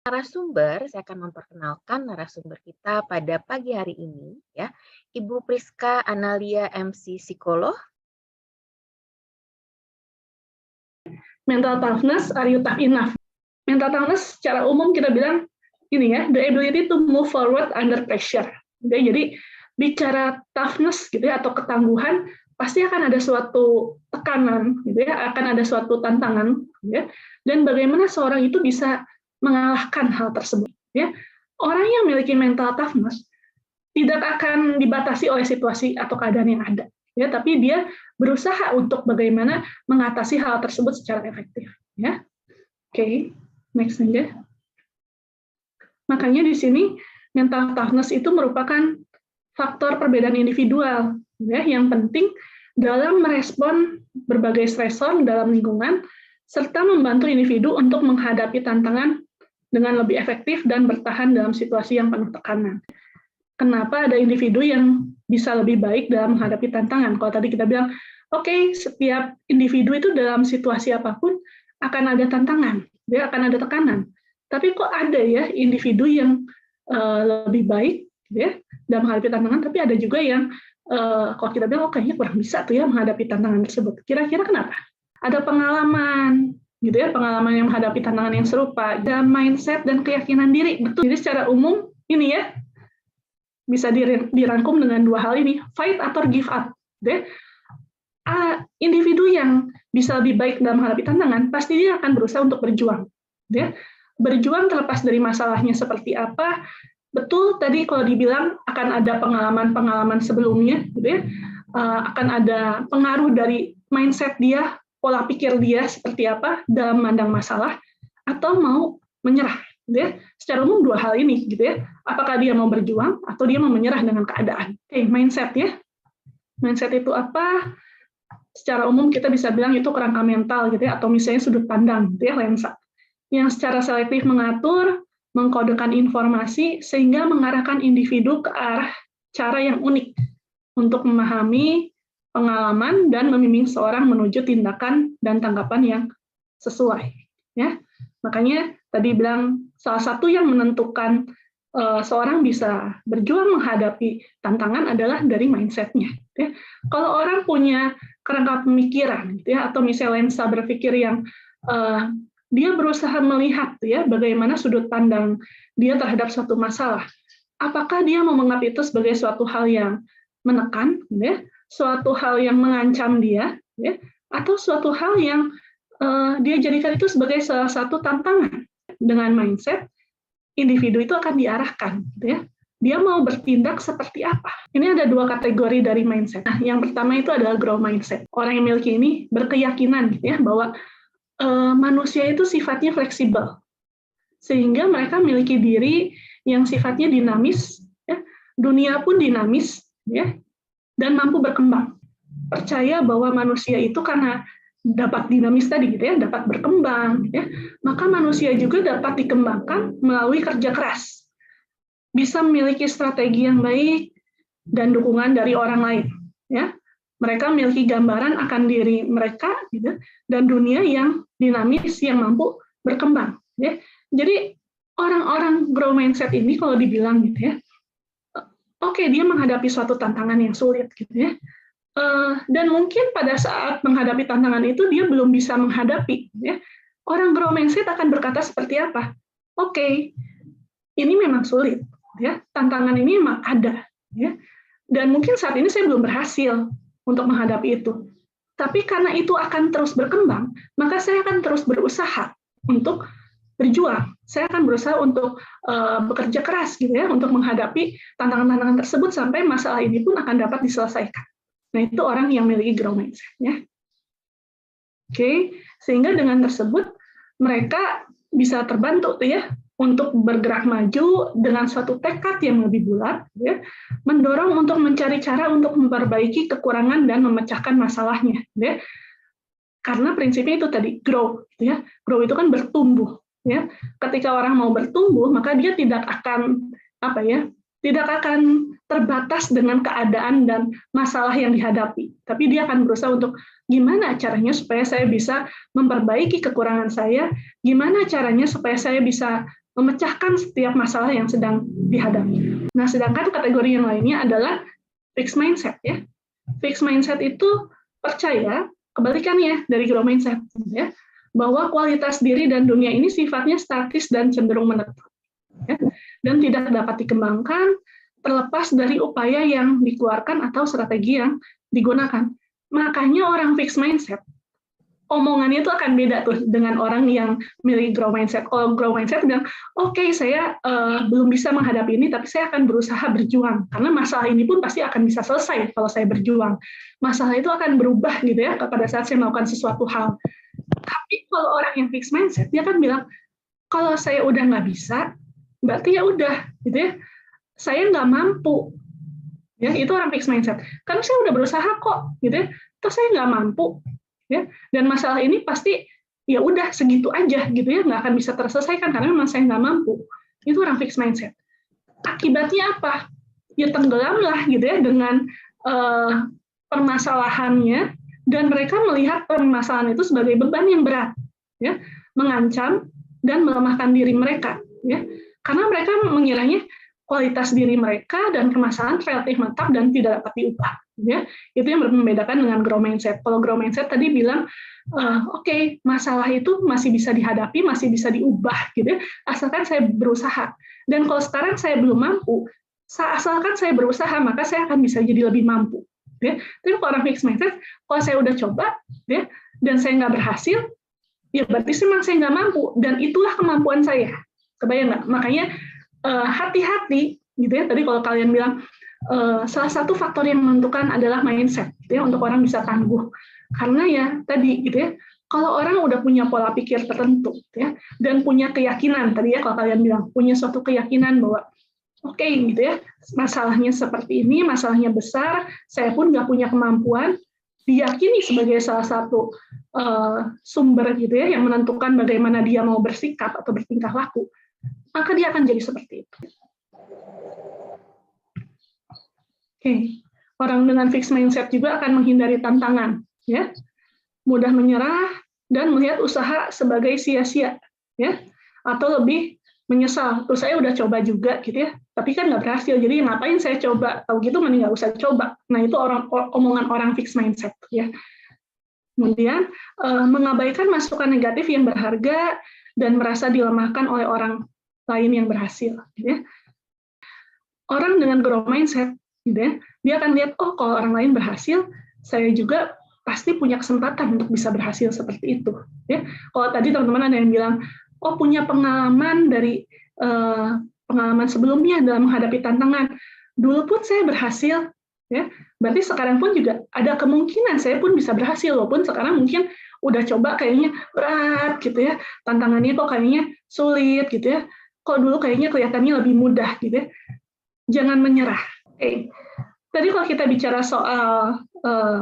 Narasumber, saya akan memperkenalkan narasumber kita pada pagi hari ini, ya, Ibu Priska Analia MC Psikolog. Mental toughness, are you tough enough? Mental toughness secara umum kita bilang ini ya, the ability to move forward under pressure. Oke, jadi bicara toughness gitu ya atau ketangguhan pasti akan ada suatu tekanan gitu ya, akan ada suatu tantangan gitu ya. Dan bagaimana seorang itu bisa mengalahkan hal tersebut ya. Orang yang memiliki mental toughness tidak akan dibatasi oleh situasi atau keadaan yang ada ya, tapi dia berusaha untuk bagaimana mengatasi hal tersebut secara efektif ya. Oke, next aja. Makanya di sini mental toughness itu merupakan faktor perbedaan individual ya, yang penting dalam merespon berbagai stresor dalam lingkungan serta membantu individu untuk menghadapi tantangan dengan lebih efektif dan bertahan dalam situasi yang penuh tekanan. Kenapa ada individu yang bisa lebih baik dalam menghadapi tantangan? Kalau tadi kita bilang, oke, setiap individu itu dalam situasi apapun akan ada tantangan, dia akan ada tekanan. Tapi kok ada ya individu yang lebih baik ya dalam menghadapi tantangan, tapi ada juga yang kalau kita bilang, kayaknya kurang bisa tuh ya menghadapi tantangan tersebut. Kira-kira kenapa? Ada pengalaman, gitu ya, pengalaman yang menghadapi tantangan yang serupa, ada mindset dan keyakinan diri. Betul. Jadi secara umum ini ya bisa dirangkum dengan dua hal ini, fight atau give up. Gitu ya. Individu yang bisa lebih baik dalam menghadapi tantangan, pasti dia akan berusaha untuk berjuang. Gitu ya. Berjuang terlepas dari masalahnya seperti apa. Betul tadi kalau dibilang akan ada pengalaman-pengalaman sebelumnya, gitu ya. Akan ada pengaruh dari mindset dia, pola pikir dia seperti apa dalam memandang masalah, atau mau menyerah. Gitu ya. Secara umum dua hal ini, gitu ya. Apakah dia mau berjuang atau dia mau menyerah dengan keadaan. Oke, mindset ya. Mindset itu apa? Secara umum kita bisa bilang itu kerangka mental, gitu ya, atau misalnya sudut pandang, gitu ya, lensa. Yang secara selektif mengatur, mengkodekan informasi sehingga mengarahkan individu ke arah cara yang unik untuk memahami pengalaman dan membimbing seorang menuju tindakan dan tanggapan yang sesuai. Ya, makanya tadi bilang salah satu yang menentukan seorang bisa berjuang menghadapi tantangan adalah dari mindset-nya. Ya. Kalau orang punya kerangka pemikiran, ya, atau misalnya lensa berpikir yang dia berusaha melihat, ya, bagaimana sudut pandang dia terhadap suatu masalah. Apakah dia mau menganggap itu sebagai suatu hal yang menekan, ya, suatu hal yang mengancam dia, ya, atau suatu hal yang dia jadikan itu sebagai salah satu tantangan. Dengan mindset, individu itu akan diarahkan, gitu ya. Dia mau bertindak seperti apa. Ini ada dua kategori dari mindset. Nah, yang pertama itu adalah growth mindset. Orang yang memiliki ini berkeyakinan, gitu ya, bahwa manusia itu sifatnya fleksibel, sehingga mereka memiliki diri yang sifatnya dinamis, ya. Dunia pun dinamis, ya, dan mampu berkembang. Percaya bahwa manusia itu karena dapat dinamis tadi, gitu ya, dapat berkembang, ya, maka manusia juga dapat dikembangkan melalui kerja keras, bisa memiliki strategi yang baik dan dukungan dari orang lain, ya. Mereka memiliki gambaran akan diri mereka, gitu, dan dunia yang dinamis yang mampu berkembang. Ya. Jadi orang-orang growth mindset ini kalau dibilang gitu ya, oke, dia menghadapi suatu tantangan yang sulit, gitu ya. Dan mungkin pada saat menghadapi tantangan itu dia belum bisa menghadapi. Ya. Orang growth mindset akan berkata seperti apa? Oke, ini memang sulit, ya. Tantangan ini memang ada, ya. Dan mungkin saat ini saya belum berhasil untuk menghadapi itu. Tapi karena itu akan terus berkembang, maka saya akan terus berusaha untuk berjuang. Saya akan berusaha untuk bekerja keras, gitu ya, untuk menghadapi tantangan-tantangan tersebut sampai masalah ini pun akan dapat diselesaikan. Nah, itu orang yang memiliki growth mindset, ya. Oke, sehingga dengan tersebut mereka bisa terbantu tuh ya untuk bergerak maju dengan suatu tekad yang lebih bulat, ya, mendorong untuk mencari cara untuk memperbaiki kekurangan dan memecahkan masalahnya, ya. Karena prinsipnya itu tadi grow, ya. Grow itu kan bertumbuh, ya. Ketika orang mau bertumbuh, maka dia tidak akan tidak akan terbatas dengan keadaan dan masalah yang dihadapi. Tapi dia akan berusaha untuk gimana caranya supaya saya bisa memperbaiki kekurangan saya, gimana caranya supaya saya bisa memecahkan setiap masalah yang sedang dihadapi. Nah, sedangkan kategori yang lainnya adalah fixed mindset ya. Fixed mindset itu percaya kebalikannya dari growth mindset ya, bahwa kualitas diri dan dunia ini sifatnya statis dan cenderung menetap ya, dan tidak dapat dikembangkan terlepas dari upaya yang dikeluarkan atau strategi yang digunakan. Makanya orang fixed mindset omongannya itu akan beda tuh dengan orang yang milih grow mindset. Kalau grow mindset bilang, oke, saya belum bisa menghadapi ini, tapi saya akan berusaha berjuang. Karena masalah ini pun pasti akan bisa selesai kalau saya berjuang. Masalah itu akan berubah gitu ya pada saat saya melakukan sesuatu hal. Tapi kalau orang yang fixed mindset, dia akan bilang, kalau saya udah nggak bisa, berarti ya udah, gitu ya. Saya nggak mampu. Ya, itu orang fixed mindset. Karena saya udah berusaha kok, gitu ya. Terus saya nggak mampu. Ya, dan masalah ini pasti ya udah segitu aja gitu ya, nggak akan bisa terselesaikan karena memang saya nggak mampu. Itu orang fixed mindset. Akibatnya apa? Ya tenggelamlah gitu ya dengan permasalahannya, dan mereka melihat permasalahan itu sebagai beban yang berat, ya, mengancam dan melemahkan diri mereka, ya, karena mereka mengiranya kualitas diri mereka dan permasalahan relatif mantap dan tidak dapat diubah. Ya, itu yang membedakan dengan grow mindset. Kalau grow mindset tadi bilang, oke, masalah itu masih bisa dihadapi, masih bisa diubah, gitu ya, asalkan saya berusaha. Dan kalau sekarang saya belum mampu, asalkan saya berusaha, maka saya akan bisa jadi lebih mampu. Ya. Tapi kalau orang fixed mindset, kalau saya udah coba, ya, dan saya nggak berhasil, ya berarti memang saya nggak mampu, dan itulah kemampuan saya. Kebayang nggak? Makanya hati-hati, gitu ya. Tadi kalau kalian bilang, salah satu faktor yang menentukan adalah mindset, gitu ya, untuk orang bisa tangguh. Karena ya tadi, gitu ya, kalau orang udah punya pola pikir tertentu, gitu ya, dan punya keyakinan, tadi ya kalau kalian bilang, punya suatu keyakinan bahwa, oke, gitu ya, masalahnya seperti ini, masalahnya besar, saya pun nggak punya kemampuan, diyakini sebagai salah satu sumber, gitu ya, yang menentukan bagaimana dia mau bersikap atau bertingkah laku, maka dia akan jadi seperti itu. Oke, orang dengan fixed mindset juga akan menghindari tantangan, ya, mudah menyerah dan melihat usaha sebagai sia-sia, ya, atau lebih menyesal. Terus saya udah coba juga, gitu ya, tapi kan nggak berhasil. Jadi ngapain saya coba? Tahu gitu mending nggak usah coba. Nah itu omongan orang fixed mindset, ya. Kemudian mengabaikan masukan negatif yang berharga dan merasa dilemahkan oleh orang lain yang berhasil, gitu ya. Orang dengan growth mindset, gitu ya, dia akan lihat, oh kalau orang lain berhasil, saya juga pasti punya kesempatan untuk bisa berhasil seperti itu. Ya. Kalau tadi teman-teman ada yang bilang, oh punya pengalaman dari pengalaman sebelumnya dalam menghadapi tantangan, dulu pun saya berhasil, ya, berarti sekarang pun juga ada kemungkinan saya pun bisa berhasil, walaupun sekarang mungkin udah coba kayaknya berat, gitu ya, tantangannya kok kayaknya sulit, gitu ya, kok dulu kayaknya kelihatannya lebih mudah, gitu ya. Jangan menyerah. Okay. Tadi kalau kita bicara soal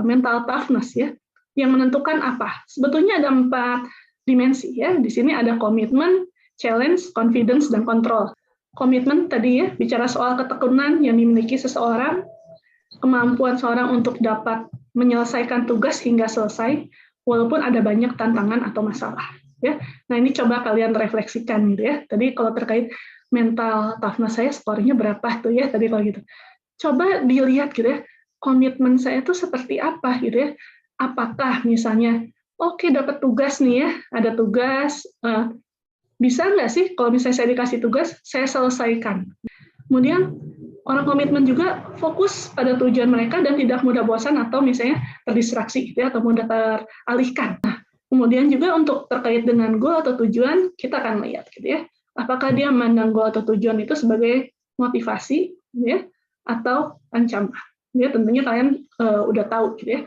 mental toughness, ya, yang menentukan apa? Sebetulnya ada 4 dimensi, ya. Di sini ada komitmen, challenge, confidence, dan control. Komitmen tadi ya bicara soal ketekunan yang dimiliki seseorang, kemampuan seorang untuk dapat menyelesaikan tugas hingga selesai, walaupun ada banyak tantangan atau masalah. Ya. Nah ini coba kalian refleksikan, gitu ya. Tadi kalau terkait mental toughness saya skornya berapa tuh ya tadi kalau gitu. Coba dilihat gitu ya, komitmen saya itu seperti apa gitu ya. Apakah misalnya, oke, dapat tugas nih ya, ada tugas, bisa nggak sih kalau misalnya saya dikasih tugas, saya selesaikan. Kemudian orang komitmen juga fokus pada tujuan mereka dan tidak mudah bosan atau misalnya terdistraksi gitu ya, atau mudah teralihkan. Nah, kemudian juga untuk terkait dengan goal atau tujuan, kita akan lihat gitu ya. Apakah dia memandang goal atau tujuan itu sebagai motivasi, ya, atau ancaman? Ya, tentunya kalian udah tahu, gitu ya.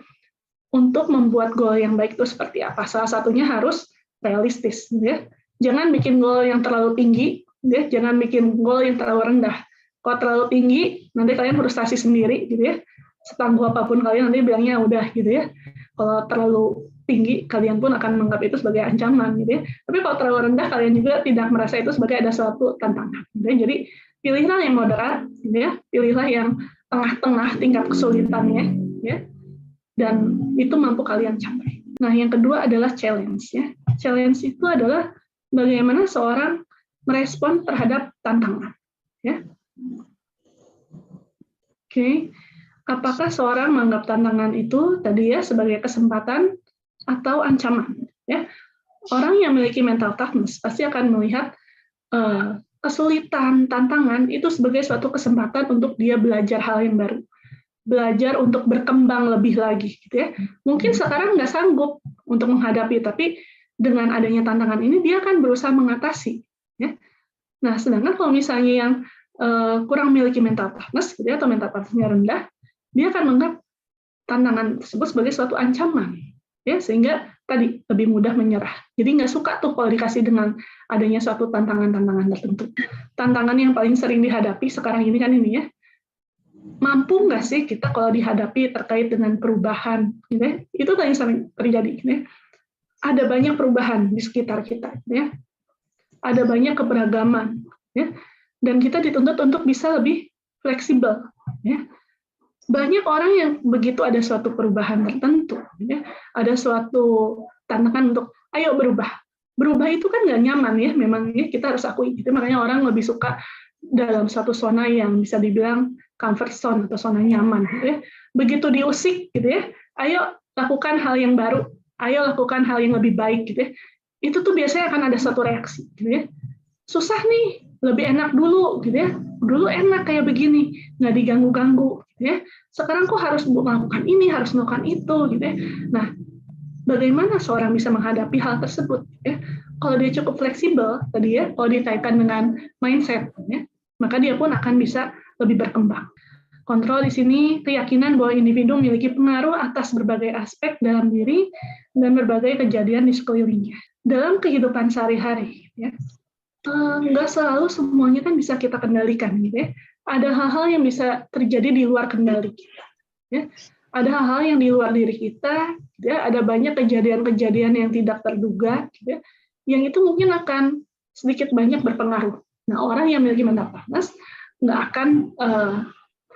Untuk membuat goal yang baik itu seperti apa? Salah satunya harus realistis, gitu ya. Jangan bikin goal yang terlalu tinggi, ya. Jangan bikin goal yang terlalu rendah. Kalau terlalu tinggi, nanti kalian frustasi sendiri, gitu ya. Setangguh apapun kalian nanti bilangnya udah, gitu ya. Kalau terlalu tinggi, kalian pun akan menganggap itu sebagai ancaman, gitu ya. Tapi kalau terlalu rendah, kalian juga tidak merasa itu sebagai ada suatu tantangan. Gitu ya. Jadi pilihlah yang moderat, gitu ya. Pilihlah yang tengah-tengah tingkat kesulitannya, ya. Dan itu mampu kalian capai. Nah, yang kedua adalah challenge, ya. Challenge itu adalah bagaimana seorang merespon terhadap tantangan. Ya. Oke, apakah seorang menganggap tantangan itu tadi ya sebagai kesempatan atau ancaman? Ya, orang yang memiliki mental toughness pasti akan melihat kesulitan, tantangan itu sebagai suatu kesempatan untuk dia belajar hal yang baru, belajar untuk berkembang lebih lagi, gitu ya. Mungkin sekarang nggak sanggup untuk menghadapi, tapi dengan adanya tantangan ini dia akan berusaha mengatasi. Ya. Nah, sedangkan kalau misalnya yang kurang memiliki mental toughness, gitu ya, atau mental toughness-nya rendah, dia akan menganggap tantangan tersebut sebagai suatu ancaman, ya, sehingga tadi lebih mudah menyerah. Jadi nggak suka tuh kalau dikasih dengan adanya suatu tantangan-tantangan tertentu. Tantangan yang paling sering dihadapi sekarang ini kan ini ya, mampu nggak sih kita kalau dihadapi terkait dengan perubahan, gitu ya? Itu yang sering terjadi. Gitu ya. Ada banyak perubahan di sekitar kita, gitu ya. Ada banyak keberagaman, ya. Dan kita dituntut untuk bisa lebih fleksibel. Ya. Banyak orang yang begitu ada suatu perubahan tertentu, ya. Ada suatu tantangan untuk ayo berubah. Berubah itu kan nggak nyaman ya, memang ya, kita harus akui. Gitu. Makanya orang lebih suka dalam suatu zona yang bisa dibilang comfort zone atau zona nyaman. Gitu ya. Begitu diusik, gitu ya, ayo lakukan hal yang baru, ayo lakukan hal yang lebih baik, gitu ya. Itu tuh biasanya akan ada suatu reaksi, gitu ya. Susah nih, lebih enak dulu, gitu ya. Dulu enak kayak begini, nggak diganggu-ganggu, gitu ya. Sekarang kok harus melakukan ini, harus melakukan itu, gitu ya. Nah, bagaimana seorang bisa menghadapi hal tersebut? Ya? Kalau dia cukup fleksibel, tadi ya, kalau dikaitkan dengan mindset, ya, maka dia pun akan bisa lebih berkembang. Kontrol di sini keyakinan bahwa individu memiliki pengaruh atas berbagai aspek dalam diri dan berbagai kejadian di sekelilingnya. Dalam kehidupan sehari-hari, ya, nggak selalu semuanya kan bisa kita kendalikan, gitu ya. Ada hal-hal yang bisa terjadi di luar kendali kita. Ya. Ada hal-hal yang di luar diri kita, ya. Ada banyak kejadian-kejadian yang tidak terduga, gitu ya, yang itu mungkin akan sedikit banyak berpengaruh. Nah, orang yang memiliki mental toughness nggak akan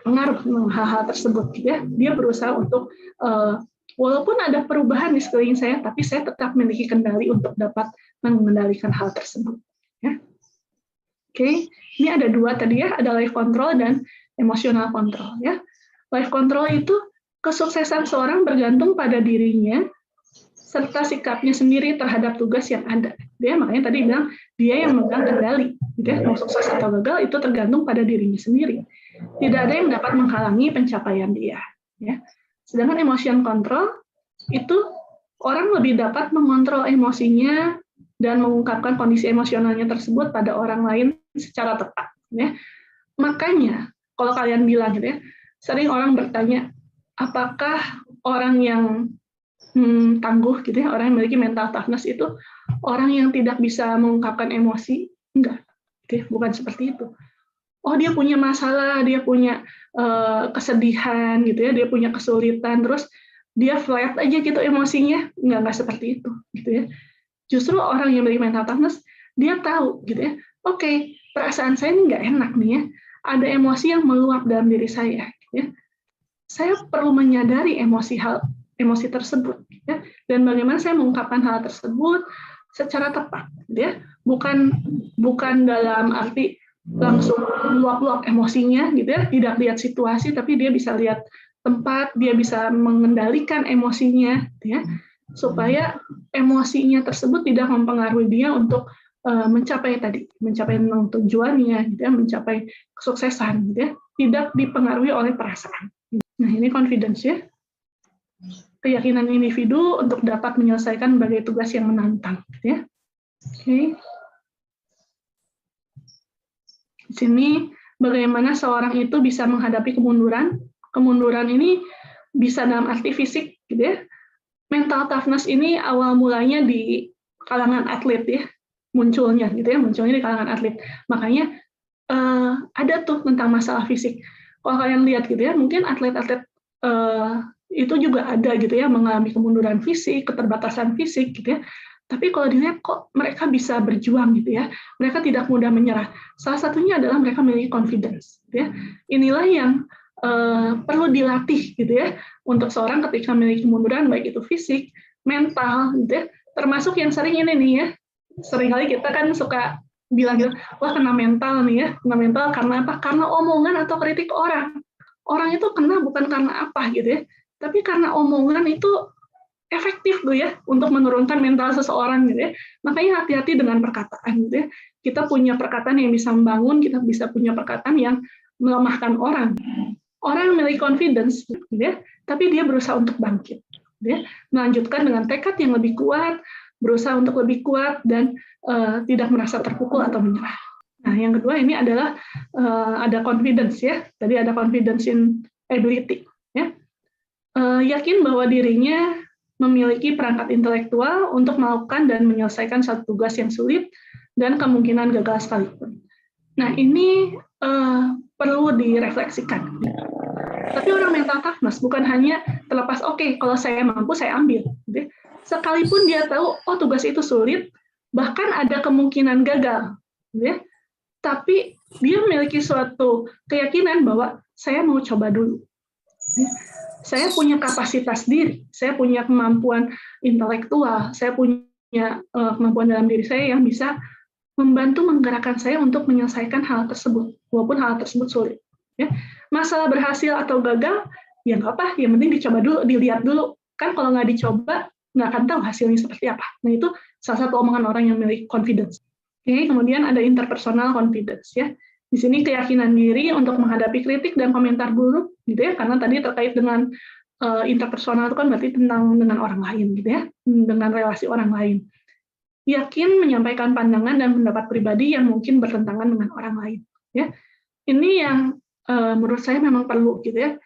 pengaruh hal-hal tersebut, gitu ya. Dia berusaha untuk walaupun ada perubahan di sekeliling saya, tapi saya tetap memiliki kendali untuk dapat mengendalikan hal tersebut. Ya. Oke, ini ada dua tadi ya, ada life control dan emotional control. Ya, life control itu kesuksesan seorang bergantung pada dirinya serta sikapnya sendiri terhadap tugas yang ada. Dia makanya tadi bilang dia yang memegang kendali. Gitu ya, mau sukses atau gagal itu tergantung pada dirinya sendiri. Tidak ada yang dapat menghalangi pencapaian dia. Ya. Sedangkan emotion control itu orang lebih dapat mengontrol emosinya dan mengungkapkan kondisi emosionalnya tersebut pada orang lain secara tepat. Ya. Makanya kalau kalian bilang gitu ya, sering orang bertanya, apakah orang yang tangguh gitu ya, orang yang memiliki mental toughness itu orang yang tidak bisa mengungkapkan emosi? Enggak, gitu, bukan seperti itu. Oh, dia punya masalah, dia punya kesedihan gitu ya, dia punya kesulitan, terus dia flat aja gitu emosinya, nggak seperti itu gitu ya. Justru orang yang memiliki mental toughness, dia tahu gitu ya, oke, perasaan saya ini nggak enak nih ya, ada emosi yang meluap dalam diri saya gitu ya. Saya perlu menyadari emosi tersebut gitu ya, dan bagaimana saya mengungkapkan hal tersebut secara tepat gitu ya. Bukan dalam arti langsung luap-luap emosinya gitu ya, tidak lihat situasi tapi dia bisa lihat tempat, dia bisa mengendalikan emosinya gitu ya, supaya emosinya tersebut tidak mempengaruhi dia untuk mencapai tujuannya gitu ya, mencapai kesuksesan gitu ya, tidak dipengaruhi oleh perasaan. Nah, ini confidence ya. Keyakinan individu untuk dapat menyelesaikan berbagai tugas yang menantang gitu ya. Oke. Di sini bagaimana seorang itu bisa menghadapi kemunduran. Kemunduran ini bisa dalam arti fisik, gitu ya. Mental toughness ini awal mulanya di kalangan atlet ya, munculnya di kalangan atlet. Makanya ada tuh tentang masalah fisik. Kalau kalian lihat gitu ya, mungkin atlet-atlet itu juga ada gitu ya, mengalami kemunduran fisik, keterbatasan fisik gitu ya. Tapi kalau dilihat kok mereka bisa berjuang gitu ya, mereka tidak mudah menyerah. Salah satunya adalah mereka memiliki confidence. Gitu ya. Inilah yang perlu dilatih gitu ya untuk seorang ketika memiliki kemunduran, baik itu fisik, mental, gitu ya. Termasuk yang sering ini nih ya, seringkali kita kan suka bilang gitu, wah kena mental nih ya, kena mental karena apa? Karena omongan atau kritik orang. Orang itu kena bukan karena apa gitu ya, tapi karena omongan itu efektif gitu ya untuk menurunkan mental seseorang gitu ya. Makanya hati-hati dengan perkataan gitu ya. Kita punya perkataan yang bisa membangun, kita bisa punya perkataan yang melemahkan orang. Orang yang memiliki confidence gitu ya, tapi dia berusaha untuk bangkit, gitu ya. Melanjutkan dengan tekad yang lebih kuat, berusaha untuk lebih kuat dan tidak merasa terpukul atau menyerah. Nah, yang kedua ini adalah ada confidence ya. Tadi ada confidence in ability ya. Yakin bahwa dirinya memiliki perangkat intelektual untuk melakukan dan menyelesaikan satu tugas yang sulit dan kemungkinan gagal sekalipun. Nah, ini perlu direfleksikan. Tapi orang mental toughness bukan hanya terlepas, oke, kalau saya mampu, saya ambil. Sekalipun dia tahu, oh tugas itu sulit, bahkan ada kemungkinan gagal. Tapi dia memiliki suatu keyakinan bahwa saya mau coba dulu. Saya punya kapasitas diri, saya punya kemampuan intelektual, saya punya kemampuan dalam diri saya yang bisa membantu menggerakkan saya untuk menyelesaikan hal tersebut, walaupun hal tersebut sulit. Ya. Masalah berhasil atau gagal, ya nggak apa, yang penting dicoba dulu, dilihat dulu. Kan kalau nggak dicoba, nggak akan tahu hasilnya seperti apa. Nah itu salah satu omongan orang yang memiliki confidence. Oke, kemudian ada interpersonal confidence ya. Di sini keyakinan diri untuk menghadapi kritik dan komentar buruk, gitu ya, karena tadi terkait dengan interpersonal itu kan berarti tentang dengan orang lain, gitu ya, dengan relasi orang lain. Yakin menyampaikan pandangan dan pendapat pribadi yang mungkin bertentangan dengan orang lain. Ya, ini yang menurut saya memang perlu, gitu ya.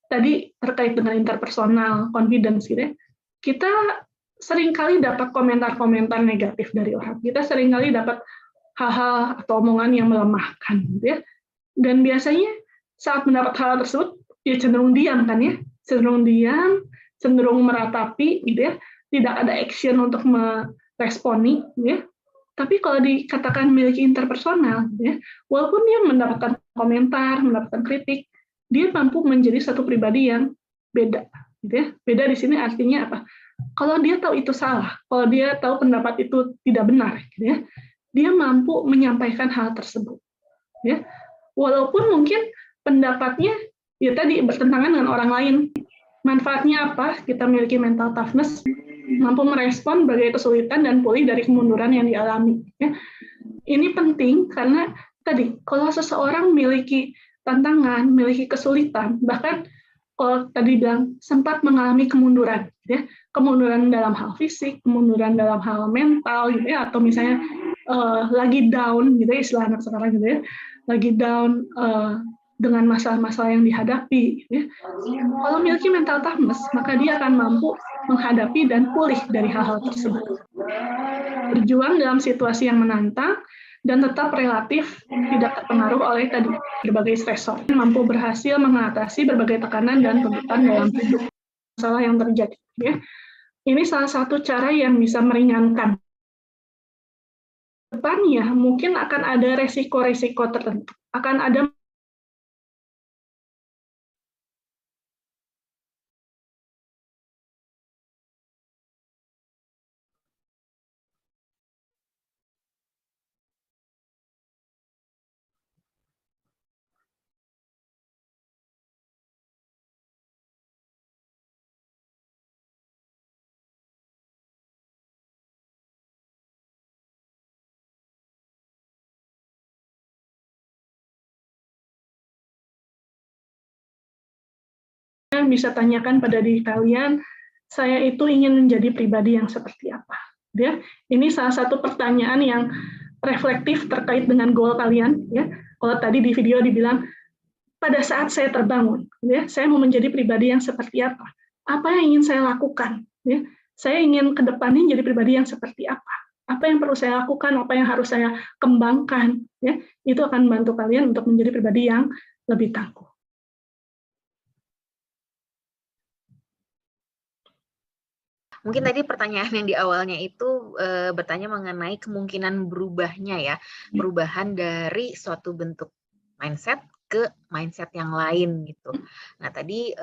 Tadi terkait dengan interpersonal confidence, gitu ya. Kita seringkali dapat komentar-komentar negatif dari orang. Kita seringkali dapat hal-hal atau omongan yang melemahkan, gitu ya. Dan biasanya saat mendapat hal tersebut, ya cenderung diam kan ya, cenderung diam, cenderung meratapi, gitu ya. Tidak ada action untuk meresponi, gitu ya. Tapi kalau dikatakan memiliki interpersonal, gitu ya, walaupun dia mendapatkan komentar, mendapatkan kritik, dia mampu menjadi satu pribadi yang beda, gitu ya. Beda di sini artinya apa? Kalau dia tahu itu salah, kalau dia tahu pendapat itu tidak benar, gitu ya, dia mampu menyampaikan hal tersebut. Ya. Walaupun mungkin pendapatnya ya tadi bertentangan dengan orang lain. Manfaatnya apa? Kita memiliki mental toughness, mampu merespon berbagai kesulitan dan pulih dari kemunduran yang dialami. Ya. Ini penting karena tadi kalau seseorang memiliki tantangan, memiliki kesulitan, bahkan kalau tadi bilang sempat mengalami kemunduran, ya, kemunduran dalam hal fisik, kemunduran dalam hal mental, gitu ya, atau misalnya lagi down, gitu ya, istilah anak sekarang gitu ya, lagi down dengan masalah-masalah yang dihadapi. Gitu ya. Kalau memiliki mental toughness, maka dia akan mampu menghadapi dan pulih dari hal-hal tersebut. Berjuang dalam situasi yang menantang dan tetap relatif tidak terpengaruh oleh tadi berbagai stresor. Mampu berhasil mengatasi berbagai tekanan dan tuntutan dalam hidup. Masalah yang terjadi. Ya. Ini salah satu cara yang bisa meringankan. Depannya mungkin akan ada resiko-resiko tertentu. Akan ada bisa tanyakan pada diri kalian, saya itu ingin menjadi pribadi yang seperti apa. Ya, ini salah satu pertanyaan yang reflektif terkait dengan goal kalian. Ya, kalau tadi di video dibilang pada saat saya terbangun, ya, saya mau menjadi pribadi yang seperti apa? Apa yang ingin saya lakukan? Ya, saya ingin ke depannya jadi pribadi yang seperti apa? Apa yang perlu saya lakukan? Apa yang harus saya kembangkan? Ya, itu akan membantu kalian untuk menjadi pribadi yang lebih tangguh. Mungkin tadi pertanyaan yang di awalnya itu bertanya mengenai kemungkinan berubahnya ya, perubahan dari suatu bentuk mindset ke mindset yang lain gitu. Nah tadi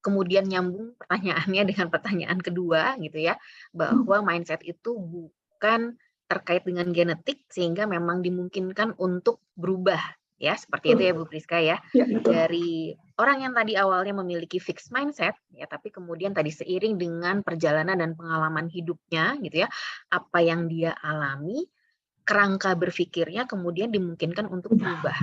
kemudian nyambung pertanyaannya dengan pertanyaan kedua gitu ya, bahwa mindset itu bukan terkait dengan genetik sehingga memang dimungkinkan untuk berubah ya, seperti itu ya Bu Priska ya. Ya, betul. Dari orang yang tadi awalnya memiliki fixed mindset ya, tapi kemudian tadi seiring dengan perjalanan dan pengalaman hidupnya gitu ya, apa yang dia alami, kerangka berpikirnya kemudian dimungkinkan untuk berubah.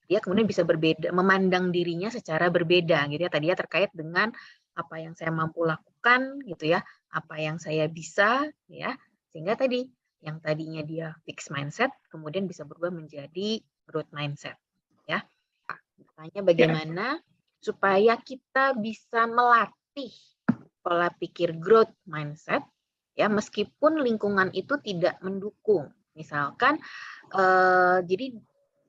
Dia kemudian bisa berbeda, memandang dirinya secara berbeda gitu ya. Tadi ya terkait dengan apa yang saya mampu lakukan gitu ya, apa yang saya bisa ya, sehingga tadi yang tadinya dia fixed mindset kemudian bisa berubah menjadi growth mindset ya. Makanya bagaimana supaya kita bisa melatih pola pikir growth mindset ya, meskipun lingkungan itu tidak mendukung. Misalkan jadi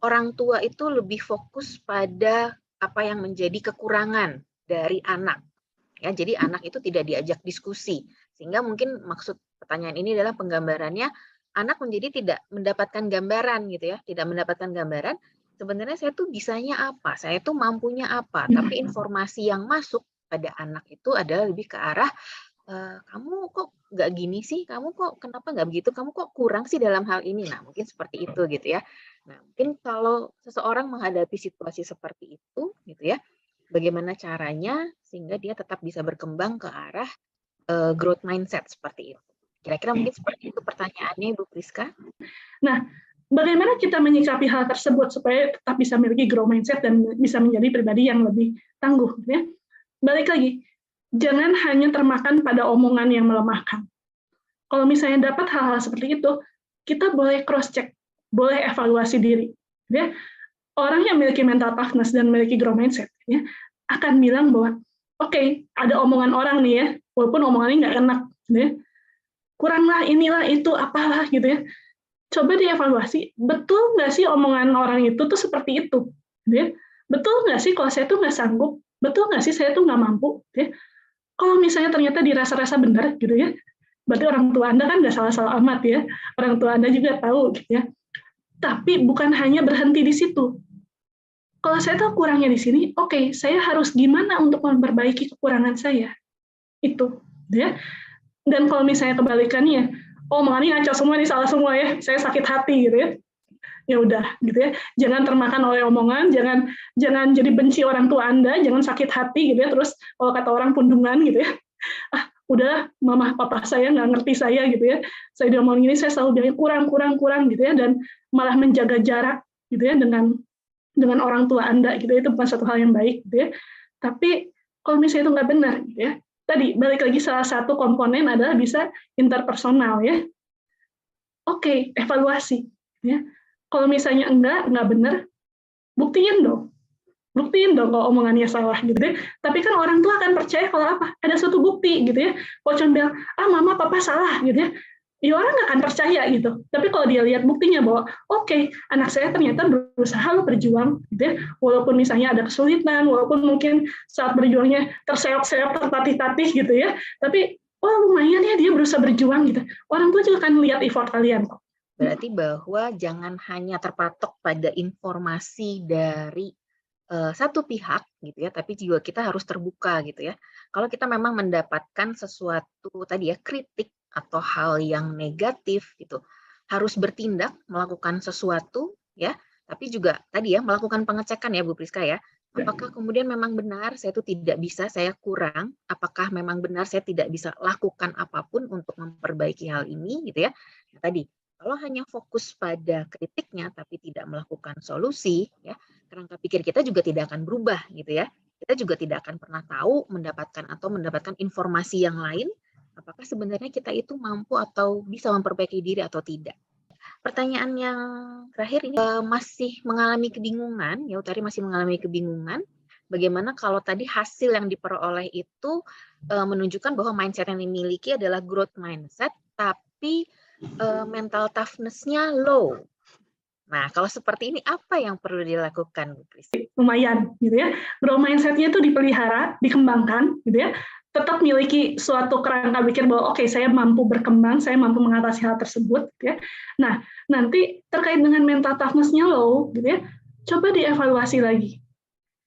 orang tua itu lebih fokus pada apa yang menjadi kekurangan dari anak. Ya, jadi anak itu tidak diajak diskusi. Sehingga mungkin maksud pertanyaan ini adalah penggambarannya anak menjadi tidak mendapatkan gambaran gitu ya, tidak mendapatkan gambaran sebenarnya saya tuh bisanya apa, saya tuh mampunya apa, tapi informasi yang masuk pada anak itu adalah lebih ke arah kamu kok nggak gini sih, kamu kok kenapa nggak begitu, kamu kok kurang sih dalam hal ini. Nah, mungkin seperti itu gitu ya. Nah, mungkin kalau seseorang menghadapi situasi seperti itu gitu ya, bagaimana caranya sehingga dia tetap bisa berkembang ke arah growth mindset seperti itu. Kira-kira mungkin seperti itu pertanyaannya Ibu Priska. Nah, bagaimana kita menyikapi hal tersebut supaya tetap bisa memiliki growth mindset dan bisa menjadi pribadi yang lebih tangguh ya. Balik lagi, jangan hanya termakan pada omongan yang melemahkan. Kalau misalnya dapat hal-hal seperti itu, kita boleh cross check, boleh evaluasi diri ya. Orang yang memiliki mental toughness dan memiliki growth mindset ya, akan bilang bahwa oke, ada omongan orang nih ya, walaupun omongannya nggak enak ya, kuranglah inilah itu apalah gitu ya, coba dievaluasi, betul nggak sih omongan orang itu tuh seperti itu ya? Betul nggak sih kalau saya tuh nggak sanggup, betul nggak sih saya tuh nggak mampu ya? Kalau misalnya ternyata dirasa-rasa benar gitu ya, berarti orang tua Anda kan nggak salah-salah amat ya, orang tua Anda juga tahu gitu ya. Tapi bukan hanya berhenti di situ. Kalau saya tahu kurangnya di sini, oke, saya harus gimana untuk memperbaiki kekurangan saya? Itu, ya. Dan kalau misalnya kebalikannya, oh omongannya ngaco semua nih, salah semua ya, saya sakit hati gitu ya. Ya udah, gitu ya. Jangan termakan oleh omongan, jangan jadi benci orang tua Anda, jangan sakit hati gitu ya. Terus kalau kata orang pundungan gitu ya. Ah, udah mama papa saya nggak ngerti saya gitu ya. Saya diomongin ini, saya selalu bilang kurang gitu ya, dan malah menjaga jarak gitu ya dengan orang tua Anda gitu, itu bukan satu hal yang baik gitu ya. Tapi kalau misalnya itu nggak benar gitu ya, tadi balik lagi salah satu komponen adalah bisa interpersonal ya. Oke, evaluasi ya. Kalau misalnya nggak benar, buktiin dong kalau omongannya salah gitu ya. Tapi kan orang tua akan percaya kalau apa? Ada suatu bukti gitu ya. Kalau cuma bilang, mama papa salah gitu ya, ya orang nggak akan percaya gitu. Tapi kalau dia lihat buktinya bahwa oke, anak saya ternyata berusaha berjuang gitu ya, walaupun misalnya ada kesulitan, walaupun mungkin saat berjuangnya terseok-seok, tertatih-tatih gitu ya, tapi lumayan ya dia berusaha berjuang gitu. Orang tua juga akan lihat effort kalian kok. Berarti bahwa jangan hanya terpatok pada informasi dari satu pihak gitu ya, tapi juga kita harus terbuka gitu ya. Kalau kita memang mendapatkan sesuatu tadi ya, kritik atau hal yang negatif gitu, harus bertindak melakukan sesuatu ya, tapi juga tadi ya melakukan pengecekan ya Bu Priska ya. Apakah kemudian memang benar saya itu tidak bisa, saya kurang, apakah memang benar saya tidak bisa lakukan apapun untuk memperbaiki hal ini gitu ya. Nah, tadi kalau hanya fokus pada kritiknya tapi tidak melakukan solusi ya, kerangka pikir kita juga tidak akan berubah gitu ya. Kita juga tidak akan pernah tahu mendapatkan informasi yang lain apakah sebenarnya kita itu mampu atau bisa memperbaiki diri atau tidak. Pertanyaan yang terakhir ini masih mengalami kebingungan, ya Utari masih mengalami kebingungan. Bagaimana kalau tadi hasil yang diperoleh itu menunjukkan bahwa mindset yang dimiliki adalah growth mindset, tapi mental toughness-nya low. Nah, kalau seperti ini apa yang perlu dilakukan, Bu Kris? Lumayan, gitu ya. Growth mindset-nya itu dipelihara, dikembangkan, gitu ya. Tetap miliki suatu kerangka pikir bahwa oke, saya mampu berkembang, saya mampu mengatasi hal tersebut, gitu ya. Nah, nanti terkait dengan mental toughness-nya low, gitu ya. Coba dievaluasi lagi.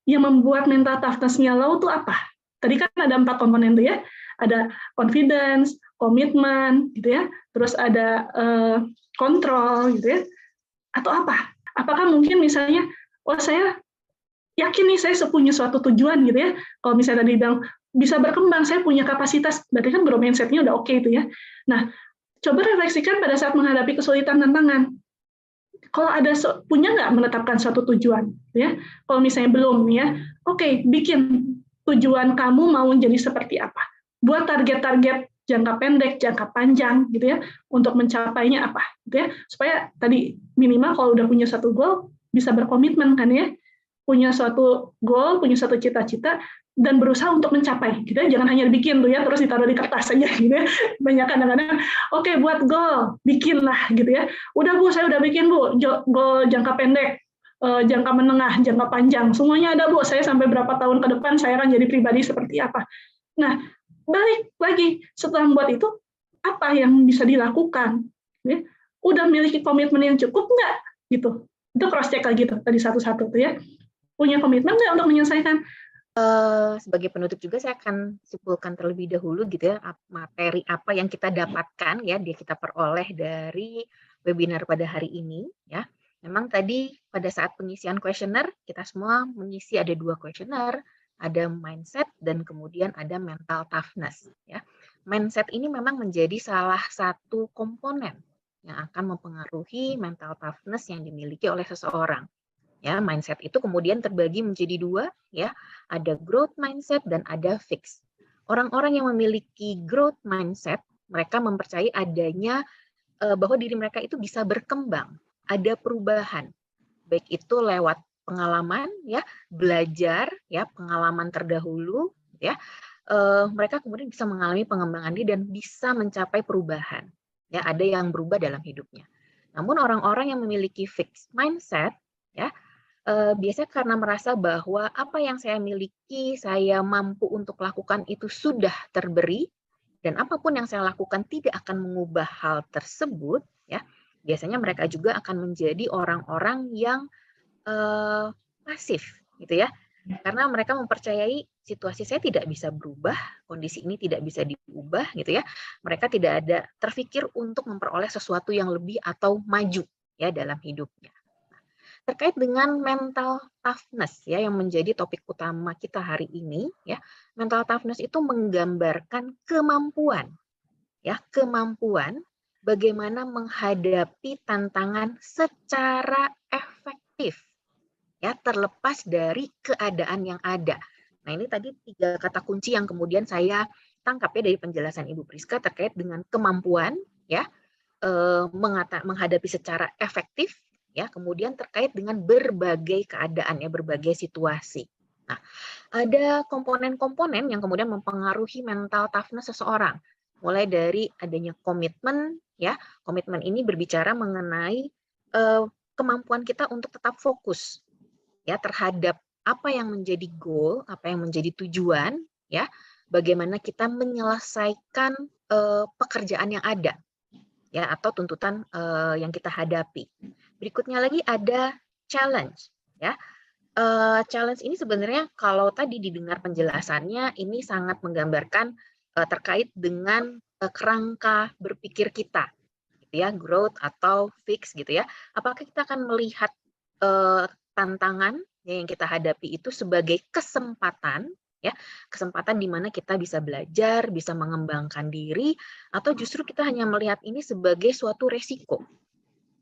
Yang membuat mental toughness-nya low itu apa? Tadi kan ada 4 komponen tuh ya. Ada confidence, komitmen, gitu ya. Terus ada kontrol gitu ya, atau apa? Apakah mungkin misalnya, oh saya yakin nih saya punya suatu tujuan gitu ya. Kalau misalnya tadi bilang bisa berkembang, saya punya kapasitas, berarti kan growth mindset-nya udah oke itu ya. Nah, coba refleksikan pada saat menghadapi kesulitan tantangan. Kalau ada punya nggak menetapkan suatu tujuan, ya? Kalau misalnya belum, ya, oke, bikin tujuan kamu mau jadi seperti apa. Buat target-target jangka pendek, jangka panjang, gitu ya, untuk mencapainya apa, gitu ya, supaya tadi minimal kalau udah punya satu goal bisa berkomitmen kan ya, punya suatu goal, punya suatu cita-cita, dan berusaha untuk mencapai, gitu ya. Jangan hanya dibikin tuh ya, terus ditaruh di kertas aja, gitu ya. Banyak kadang-kadang, oke, buat goal, bikinlah, gitu ya. Udah Bu, saya udah bikin Bu, goal jangka pendek, jangka menengah, jangka panjang, semuanya ada Bu. Saya sampai berapa tahun ke depan saya akan jadi pribadi seperti apa. Nah, balik lagi setelah membuat itu, apa yang bisa dilakukan? Ya, udah memiliki komitmen yang cukup nggak? Gitu. Itu cross check lagi tuh tadi satu-satu tuh ya. Punya komitmen nggak untuk menyelesaikan? Sebagai penutup juga saya akan simpulkan terlebih dahulu gitu ya, materi apa yang kita dapatkan ya, kita peroleh dari webinar pada hari ini ya. Memang tadi pada saat pengisian kuesioner kita semua mengisi ada 2 kuesioner, ada mindset dan kemudian ada mental toughness ya. Mindset ini memang menjadi salah satu komponen yang akan mempengaruhi mental toughness yang dimiliki oleh seseorang. Ya, mindset itu kemudian terbagi menjadi 2 ya, ada growth mindset dan ada fixed. Orang-orang yang memiliki growth mindset, mereka mempercayai adanya bahwa diri mereka itu bisa berkembang, ada perubahan. Baik itu lewat pengalaman ya, belajar ya, pengalaman terdahulu ya. Mereka kemudian bisa mengalami pengembangan diri dan bisa mencapai perubahan. Ya, ada yang berubah dalam hidupnya. Namun orang-orang yang memiliki fixed mindset ya, biasanya karena merasa bahwa apa yang saya miliki, saya mampu untuk lakukan itu sudah terberi, dan apapun yang saya lakukan tidak akan mengubah hal tersebut, ya. Biasanya mereka juga akan menjadi orang-orang yang pasif, gitu ya. Karena mereka mempercayai situasi saya tidak bisa berubah, kondisi ini tidak bisa diubah, gitu ya. Mereka tidak ada terfikir untuk memperoleh sesuatu yang lebih atau maju ya dalam hidupnya. Terkait dengan mental toughness ya yang menjadi topik utama kita hari ini ya. Mental toughness itu menggambarkan kemampuan ya, kemampuan bagaimana menghadapi tantangan secara efektif ya, terlepas dari keadaan yang ada. Nah, ini tadi 3 kata kunci yang kemudian saya tangkap ya dari penjelasan Ibu Priska terkait dengan kemampuan ya, menghadapi secara efektif ya, kemudian terkait dengan berbagai keadaan ya, berbagai situasi. Nah, ada komponen-komponen yang kemudian mempengaruhi mental toughness seseorang. Mulai dari adanya komitmen ya, komitmen ini berbicara mengenai kemampuan kita untuk tetap fokus ya terhadap apa yang menjadi goal, apa yang menjadi tujuan ya, bagaimana kita menyelesaikan pekerjaan yang ada ya, atau tuntutan yang kita hadapi. Berikutnya lagi ada challenge ya. Challenge ini sebenarnya kalau tadi didengar penjelasannya ini sangat menggambarkan terkait dengan kerangka berpikir kita gitu ya, growth atau fix gitu ya. Apakah kita akan melihat tantangan yang kita hadapi itu sebagai kesempatan ya, kesempatan di mana kita bisa belajar, bisa mengembangkan diri, atau justru kita hanya melihat ini sebagai suatu resiko.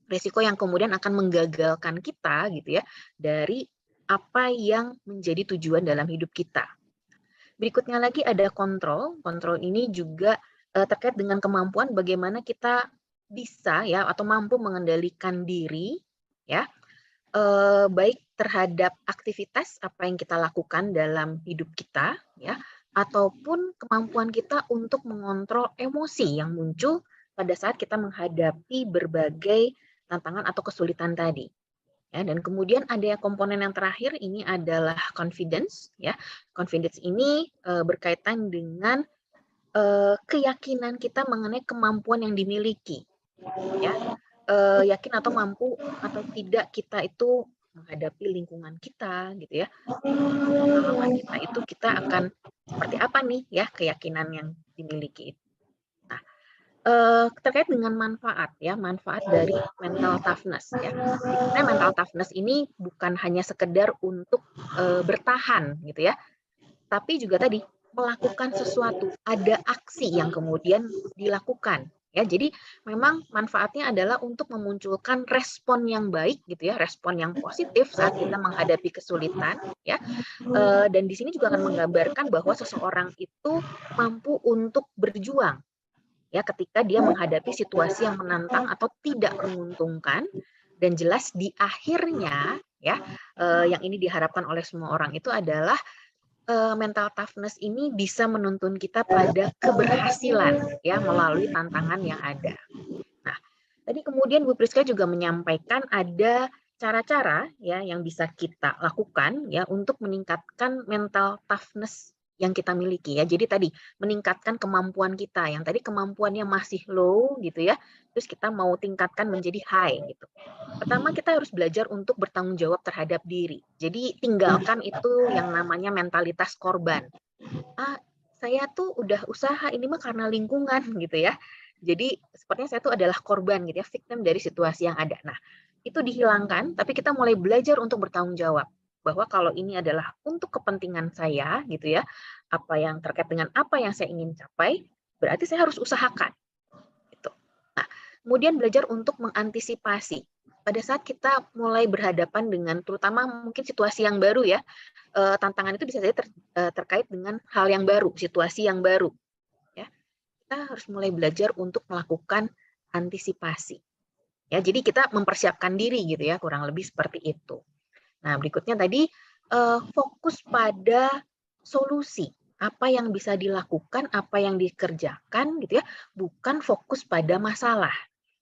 Resiko yang kemudian akan menggagalkan kita gitu ya dari apa yang menjadi tujuan dalam hidup kita. Berikutnya lagi ada kontrol. Kontrol ini juga terkait dengan kemampuan bagaimana kita bisa ya atau mampu mengendalikan diri ya, baik terhadap aktivitas apa yang kita lakukan dalam hidup kita ya, ataupun kemampuan kita untuk mengontrol emosi yang muncul pada saat kita menghadapi berbagai tantangan atau kesulitan tadi. Ya, dan kemudian ada komponen yang terakhir ini adalah confidence ya. Confidence ini berkaitan dengan keyakinan kita mengenai kemampuan yang dimiliki ya. Yakin atau mampu atau tidak kita itu menghadapi lingkungan kita gitu ya, pengalaman kita itu kita akan seperti apa nih ya keyakinan yang dimiliki itu. Nah, Terkait dengan manfaat ya, manfaat dari mental toughness ya. Sebenarnya mental toughness ini bukan hanya sekedar untuk, bertahan gitu ya, tapi juga tadi melakukan sesuatu, ada aksi yang kemudian dilakukan ya. Jadi memang manfaatnya adalah untuk memunculkan respon yang baik gitu ya, respon yang positif saat kita menghadapi kesulitan ya. Dan di sini juga akan menggambarkan bahwa seseorang itu mampu untuk berjuang ya ketika dia menghadapi situasi yang menantang atau tidak menguntungkan, dan jelas di akhirnya ya, yang ini diharapkan oleh semua orang itu adalah mental toughness ini bisa menuntun kita pada keberhasilan ya melalui tantangan yang ada. Nah, tadi kemudian Bu Priska juga menyampaikan ada cara-cara ya yang bisa kita lakukan ya untuk meningkatkan mental toughness yang kita miliki ya. Jadi tadi meningkatkan kemampuan kita yang tadi kemampuannya masih low gitu ya. Terus kita mau tingkatkan menjadi high gitu. Pertama kita harus belajar untuk bertanggung jawab terhadap diri. Jadi tinggalkan itu yang namanya mentalitas korban. Ah, saya tuh udah usaha ini mah karena lingkungan gitu ya. Jadi sepertinya saya tuh adalah korban gitu ya, victim dari situasi yang ada. Nah, itu dihilangkan, tapi kita mulai belajar untuk bertanggung jawab bahwa kalau ini adalah untuk kepentingan saya gitu ya, apa yang terkait dengan apa yang saya ingin capai, berarti saya harus usahakan gitu. Nah, kemudian belajar untuk mengantisipasi. Pada saat kita mulai berhadapan dengan terutama mungkin situasi yang baru ya, tantangan itu bisa saja terkait dengan hal yang baru, situasi yang baru. Ya, kita harus mulai belajar untuk melakukan antisipasi. Ya, jadi kita mempersiapkan diri gitu ya, kurang lebih seperti itu. Nah, berikutnya tadi fokus pada solusi. Apa yang bisa dilakukan, apa yang dikerjakan gitu ya, bukan fokus pada masalah.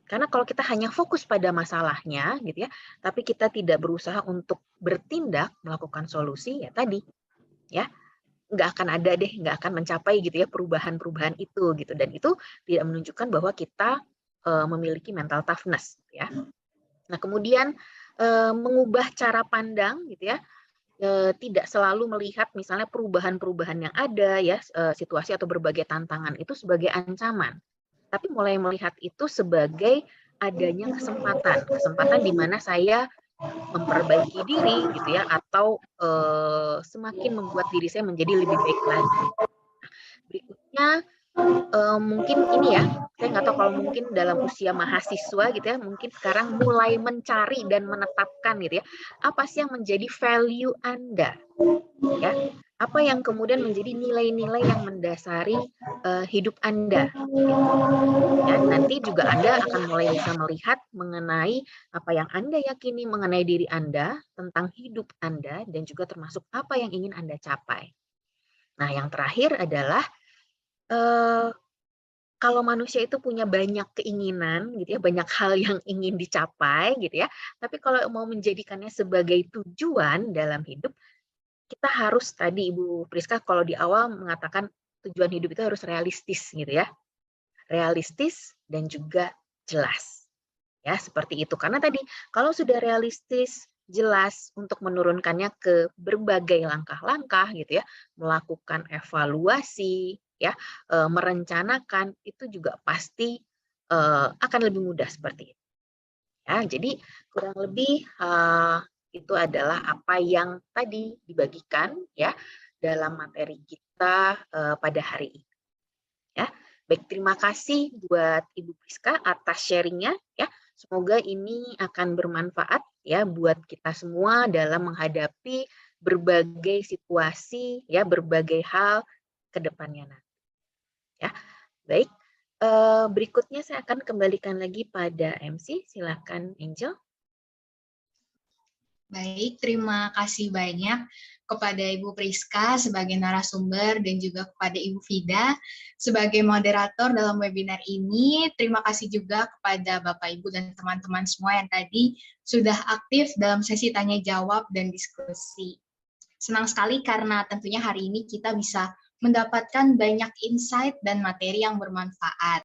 Karena kalau kita hanya fokus pada masalahnya gitu ya, tapi kita tidak berusaha untuk bertindak melakukan solusi ya tadi ya nggak akan ada deh, nggak akan mencapai gitu ya perubahan-perubahan itu gitu, dan itu tidak menunjukkan bahwa kita memiliki mental toughness ya. Nah kemudian mengubah cara pandang gitu ya, tidak selalu melihat misalnya perubahan-perubahan yang ada ya, situasi atau berbagai tantangan itu sebagai ancaman, tapi mulai melihat itu sebagai adanya kesempatan, kesempatan di mana saya memperbaiki diri gitu ya, atau semakin membuat diri saya menjadi lebih baik lagi. Berikutnya mungkin ini ya, saya nggak tahu kalau mungkin dalam usia mahasiswa gitu ya, mungkin sekarang mulai mencari dan menetapkan gitu ya, apa sih yang menjadi value Anda ya, apa yang kemudian menjadi nilai-nilai yang mendasari hidup Anda gitu. Ya, nanti juga Anda akan mulai bisa melihat mengenai apa yang Anda yakini mengenai diri Anda, tentang hidup Anda, dan juga termasuk apa yang ingin Anda capai. Nah, yang terakhir adalah eh, kalau manusia itu punya banyak keinginan, gitu ya, banyak hal yang ingin dicapai, gitu ya. Tapi kalau mau menjadikannya sebagai tujuan dalam hidup, kita harus tadi Ibu Priska kalau di awal mengatakan tujuan hidup itu harus realistis, gitu ya. Realistis dan juga jelas. Ya, seperti itu. Karena tadi kalau sudah realistis, jelas untuk menurunkannya ke berbagai langkah-langkah gitu ya, melakukan evaluasi ya, merencanakan itu juga pasti akan lebih mudah seperti itu. Ya, jadi kurang lebih itu adalah apa yang tadi dibagikan ya dalam materi kita pada hari ini. Ya, baik, terima kasih buat Ibu Priska atas sharingnya ya. Semoga ini akan bermanfaat ya buat kita semua dalam menghadapi berbagai situasi ya, berbagai hal ke depannya nanti. Ya, baik. Berikutnya saya akan kembalikan lagi pada MC. Silakan Angel. Baik, terima kasih banyak kepada Ibu Priska sebagai narasumber dan juga kepada Ibu Vida sebagai moderator dalam webinar ini. Terima kasih juga kepada Bapak, Ibu, dan teman-teman semua yang tadi sudah aktif dalam sesi tanya jawab dan diskusi. Senang sekali karena tentunya hari ini kita bisa mendapatkan banyak insight dan materi yang bermanfaat.